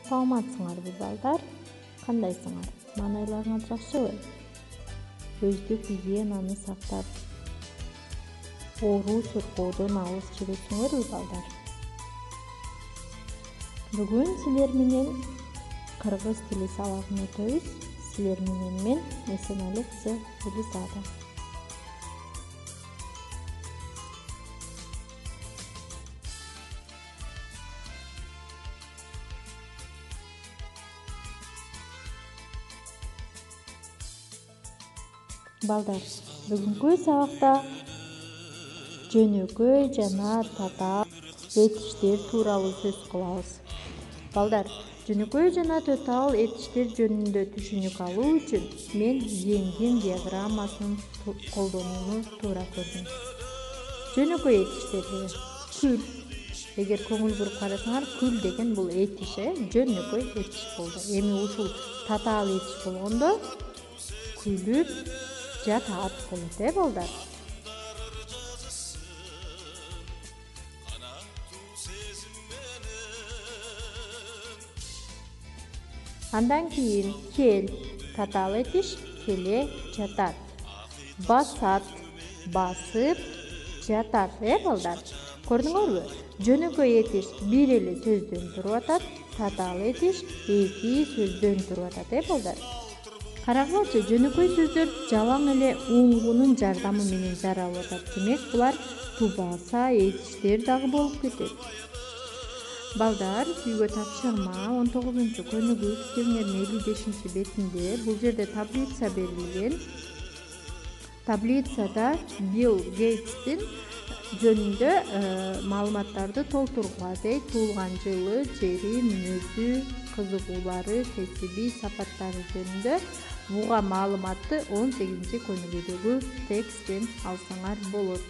саламатсыңарбы балдар? Кандайсыңар? Маанайларыңар жакшыбы? Өздүк гигиенаны сактап, оору сыркоодон алыс жүрөсүңөрбү балдар? Бүгүн силер менен кыргыз тили сабагын өтөбүз. Силер менен мен Эсенали кызы Элизада. Балдар, бүгүнкү сабакта жөнөкөй жана татаал этиштер тууралуу сөз кылабыз. Балдар, жөнөкөй жана татаал этиштер жөнүндө түшүнүк алуу үчүн мен Венген диаграммасын колдонууну туура көрдүм. Жөнөкөй этиштерди күл, эгер көңүл буруп карасаңар, күл деген бул этиш, жөнөкөй этиш болду. Эми ушул татаал этиш болгондо күлүп жатат болот, балдар. Андан кийин кел, татаал этиш, келе жатат. Басат, басып жатат, балдар. Көрдүңөрбү? Жөнөкөй этиш бир эле сөздөн туруп атат, татаал этиш эки сөздөн туруп атат, балдар. Карагылачы, жөнөкөй сөздөр жалаң эле уңгунун жардамы менен жаралып атат. Демек, булар тубаса этиштер дагы болуп кетет. Балдар, үйгө тапшырма 19-көнүгүү китебиңердин 55-бетинде бул жерде таблица берилген. Таблицада Билл Гейтстин жөнүндө маалыматтарды толтурууга туулган жылы, жери, мүнөзү, кызыгуулары, кесиби сапаттары жөнүндө буга маалыматты 18-көнүгүүдөгү тексттен алсаңар болот.